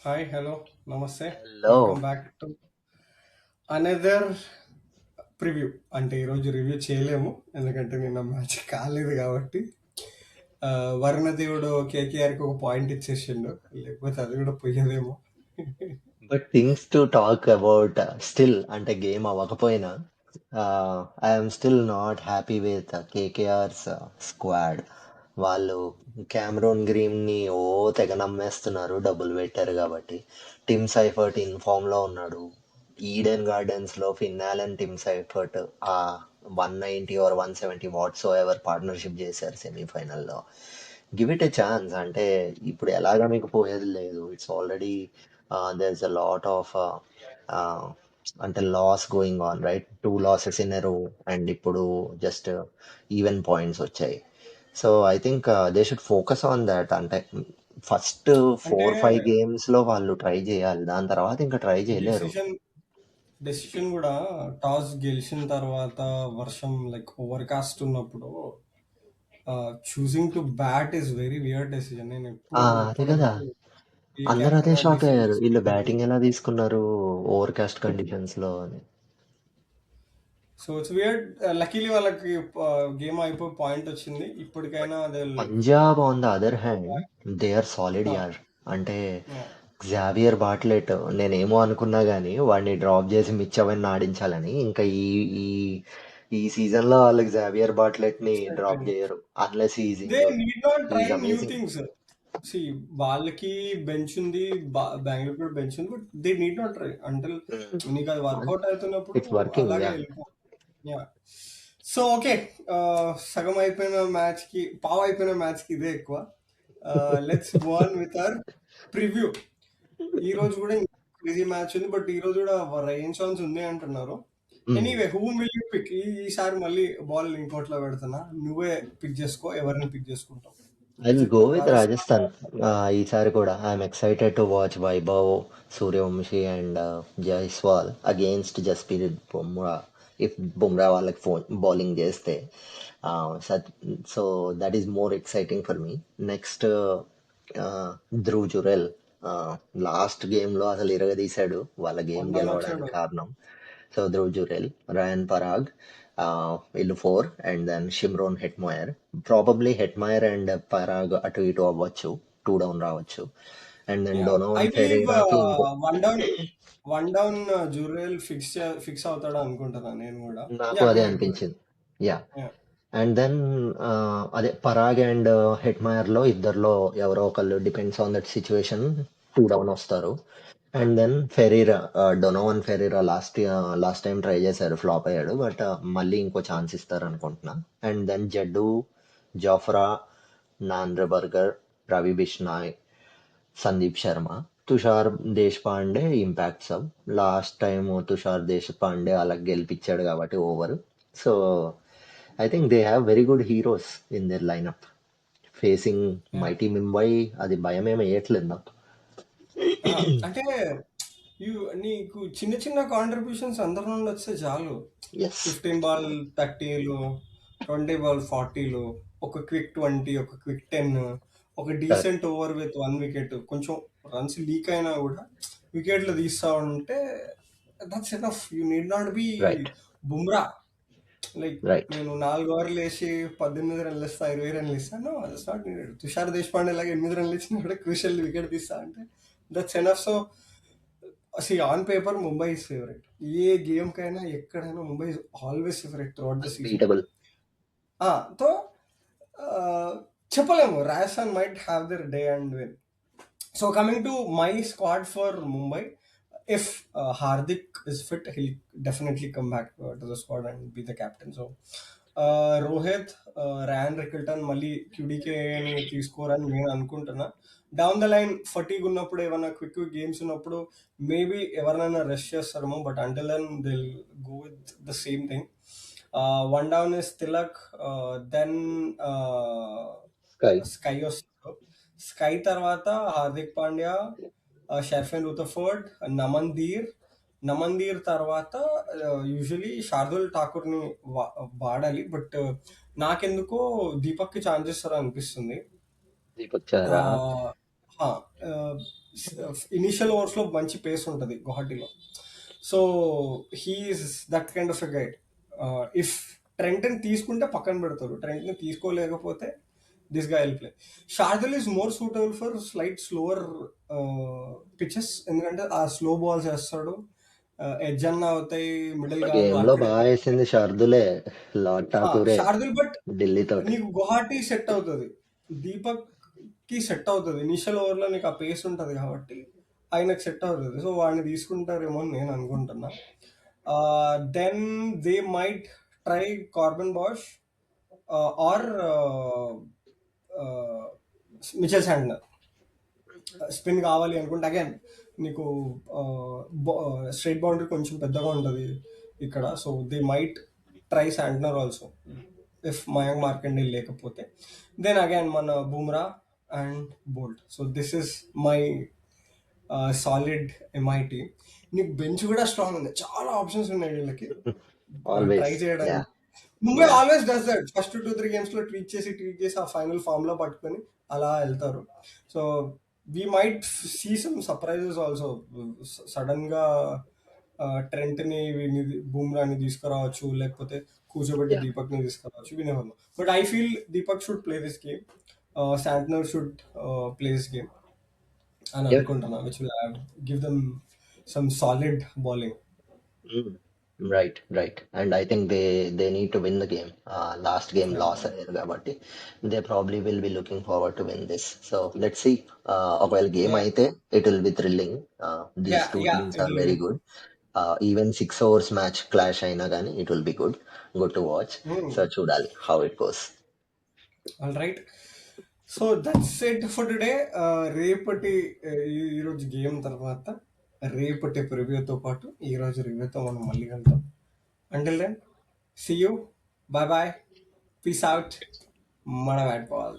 Hi hello నమస్తే. Hello. Welcome back to another preview. అంటే ఈరోజు రివ్యూ చేయలేము ఎందుకంటే నిన్న మ్యాచ్ కాలేదు కాబట్టి ఆ, వరుణ దేవుడు కేకేఆర్కి ఒక పాయింట్ ఇచ్చేసిండు, లేకపోతే అది కూడా పోయేదేమో. But things to talk about still అంటే గేమ్ అవ్వకపోయినా I'm still not happy with KKR's squad. వాళ్ళు క్యామరూన్ గ్రీన్ ని తెగ నమ్మేస్తున్నారు, డబ్బులు పెట్టారు కాబట్టి. టిమ్ సైఫర్ట్ ఇన్ ఫామ్ లో ఉన్నాడు. ఈడెన్ గార్డెన్స్ లో ఫిన్నాల్ అండ్ టిమ్ సైఫర్ట్ ఆ 190 ఆర్ 170 వాట్స్ ఎవర్ పార్ట్నర్షిప్ చేశారు సెమీఫైనల్లో. Give it a chance. అంటే ఇప్పుడు ఎలాగా మీకు పోయేది లేదు. It's already there is a lot of అంటే loss going on, right? 2 losses in a row and ఇప్పుడు జస్ట్ ఈవెన్ పాయింట్స్ వచ్చాయి. So I think they should focus on that. అంటే ఫస్ట్ అంటే 4-5 గేమ్స్ లో వాళ్ళు ట్రై చేయాలి, దాని తర్వాత ఇంకా ట్రై చేయలేరు. డెసిషన్ డెసిషన్ కూడా టాస్ గెలిచిన తర్వాత వర్షం లైక్ ఓవర్ కాస్ట్ ఉన్నప్పుడు choosing to bat is very weird decision. నేను ఎప్పుడు అదే కదా, ఇప్పటివరకు అందరు కేకేఆర్ అదే పైన షాక్ డిసైడ్ అయ్యారు, వీళ్ళు చేసుకున్నాను. బ్యాటింగ్ ఎలా తీసుకున్నారు ఓవర్కాస్ట్ కండిషన్స్ లో అని. So it's weird. లక్కీలీ వాళ్ళకి గేమ్ అయిపోయి పాయింట్ వచ్చింది. ఇప్పటికైనా అదే Punjab on the other hand, they are solid యార్. అంటే జావియర్ బాట్లెట్, నేనేమో అనుకున్నా గానీ వాడిని డ్రాప్ చేసి మిచ్చవన్ని ఆడించాలని. ఇంకా ఈ ఈ ఈ సీజన్ లో వాళ్ళకి జావియర్ బాట్లెట్ ని డ్రాప్ చేయరు unless is they injured. Need not try is new amazing. Things. See వాళ్ళకి బెంచ్ ఉంది, బెంగళూరు కూడా బెంచ్ ఉంది, but they need not try until నీకు అది వర్కౌట్ అవుతున్నప్పుడు ఇట్స్ వర్కింగ్, అలాగే యా. వెళ్ళిపో. యా. సో ఓకే, సగం అయిపోయిన మ్యాచ్ కి పావు అయిపోయిన మ్యాచ్ కి ఇదే ఎక్కువ. Let's move on with our preview. ఈ రోజు కూడా క్రేజీ మ్యాచ్ ఉంది, బట్ ఈ రోజు కూడా రెయిన్ ఛాన్స్ ఉంది అంటున్నారు. Anyway, whom will you pick? ఈసారి మళ్ళీ బాల్ ఇంకోట్లో పెడుతున్నా, నువ్వే పిక్ చేసుకో, ఎవరిని పిక్ చేసుకుంటావు ఐ విల్ గో చెప్పు. విత్ రాజస్థాన్. రాజస్థాన్. ఈసారి కూడా I'm excited to watch Vaibhav Suryavanshi and Jaiswal against Jasprit Bumrah. If Bumrah వాళ్ళకి బౌలింగ్ చేస్తే so that is more exciting for me. Next Dhruv Jurel last గేమ్లో అసలు ఇరగదీశాడు వాళ్ళ గేమ్ మొన్న వచ్చాడు. గెలవడానికి కారణం. సో ధ్రువ్ జురెల్, రయాన్ పరాగ్, వీళ్ళు 4. And then Shimron Hetmyer. Probably Hetmyer and Parag అటు ఇటు అవ్వచ్చు, 2 డౌన్ రావచ్చు. And then I Donovan believe ఫెరేరాకి ఇంకో. One down one down Jurel fix అవుతాడు అనుకుంటున్నా నేను కూడా. నాకు యా, గో అదే హెడ్, గో హెడ్. అనిపించింది. యా. అండ్ దెన్ అదే పరాగ్ అండ్ హెట్మయర్ లో ఇద్దరిలో ఎవరో ఒకళ్ళు, depends on that situation, 2 down వస్తారు. And then Ferreira, Donovan Ferreira last time try చేశారు, ఫ్లాప్ అయ్యాడు. బట్ మళ్ళీ ఇంకో ఛాన్స్ ఇస్తారు అనుకుంటున్నా. And then Jaddu, Jofra, Nandre Burger, Ravi Bishnoi, Sandeep Sharma, Tushar Deshpande, impact sub. Last time Tushar Deshpande అలా గెలిపించాడు కాబట్టి over. So I think they have very good heroes in their lineup. Facing mighty Mumbai, అది భయమేమి వేయట్లేదు నాకు. అంటే నీకు చిన్న చిన్న కాంట్రిబ్యూషన్స్ అందరి నుండి వస్తే చాలు. ఎస్. 15 బాల్ 30లు, 20 బాల్ 40లు, ఒక క్విక్ 20, ఒక క్విక్ 10, ఒక correct. Decent over with 1 wicket, కొంచెం రన్స్ లీక్ అయినా కూడా వికెట్లు తీస్తా ఉంటే that's enough. You need not be right. Bumrah. Like right. నేను 4 ఓవర్లు వేసి 18 రన్లు ఇస్తా, 20 రన్లు ఇస్తాను, that's not needed. Tushar Deshpande లాగా 8 రన్లు ఇచ్చినా కూడా క్రూషియల్ వికెట్ తీస్తా అంటే that's enough. So on paper Mumbai is favourite. A game కైనా ఎక్కడైనా Mumbai is always favourite through out the season. Unbeatable. తో చెప్పలేము, Rajasthan might have their day and win. So coming to my squad for Mumbai, if Hardik is fit, he'll definitely come back to the squad and be the captain. So Rohit, Ryan Rickelton, మళ్ళీ క్యూడీకేని తీసుకోరని నేను అనుకుంటున్నా. Down the line fatigue ఉన్నప్పుడు, ఏమైనా quick games ఉన్నప్పుడు maybe ఎవరినైనా rest చేస్తారేమో, but until then they'll go with the same thing. One down is Tilak, then SKY. SKY వస్తారు. SKY తర్వాత హార్దిక్ పాండ్యా, షర్ఫెన్ రుతఫర్డ్, నమన్ ధీర్ తర్వాత యూజువలీ శార్దుల్ ఠాకూర్ని వాడాలి, బట్ నాకెందుకో దీపక్కి ఛాన్స్ ఇస్తారు అనిపిస్తుంది. దీపక్ చహరా. ఇనిషియల్ ఓవర్స్లో మంచి పేస్ ఉంటుంది గువాహటిలో. So he's that kind of a guide. If ట్రెంట్ని తీసుకుంటే పక్కన పెడతారు, ట్రెంట్ని తీసుకోలేకపోతే this guy will play. Shardul is more suitable for slight slower pitches, ఎందుకంటే ఆ స్లో బాల్స్ వేస్తాడు, ఎడ్జ్ అన్న అవుతాయి, మిడిల్ మన కాదు, గేమ్ లో అక్కడ బాగా వేసింది షర్దులే, లార్డ్ ఠాకూరే షార్దుల్. బట్ ఢిల్లీ తోటి. నీకు గువాహటి సెట్ అవుతుంది, దీపక్ కి సెట్ అవుతుంది. ఇనిషియల్ ఓవర్లో నీకు ఆ పేస్ ఉంటుంది కాబట్టి ఆయనకు సెట్ అవుతుంది. సో వాడిని తీసుకుంటారేమో అని నేను అనుకుంటున్నా. Then they might try Corbin Bosch or Mitchell Santner. Spin కావాలి అనుకుంటే అగైన్ నీకు స్ట్రైట్ బౌండరీ కొంచెం పెద్దగా ఉంటుంది ఇక్కడ. So they might try Santner also if Mayank Markande లేకపోతే. దెన్ అగైన్ మన Bumrah and Boult. So this is my solid MI team. నీకు బెంచ్ కూడా స్ట్రాంగ్ ఉంది, చాలా ఆప్షన్స్ ఉన్నాయి వీళ్ళకి ట్రై ఆల్వేస్. యా. చేయడానికి. Mumbai yeah. Always does that, first 2-3 games లో ట్వీట్ చేసి ఆ ఫైనల్ ఫామ్ లో పట్టుకొని అలా వెళ్తారు. So we might see some surprises also. Sudden గా ట్రెంట్ ని బూమ్రాని తీసుకురావచ్చు, లేకపోతే కూర్చోబెట్టి యా. దీపక్ ని తీసుకురావచ్చు, we never know. But I feel Deepak should play this game, Santner should play this game అని యా. అనుకుంటున్నా, which will give them some solid bowling. Right, right. And I think they need to win the game. Last game loss అయ్యారు కాబట్టి they probably will be looking forward to win this. So let's see. ఒకవేళ game yeah అయితే it will be thrilling. Yeah these two యా teams it are will very be. Good. Even 6 overs match clash అయినా కానీ it will be good, good to watch. So చూడాలి how it goes. All right. So that's it for today. రేపటి ఈరోజు game తర్వాత రేపటి ప్రివ్యూతో పాటు ఈరోజు రివ్యూతో మనం మళ్ళీ వెళ్తాం. Until then, see you, bye bye, peace out, మన బ్యాట్ బాల్.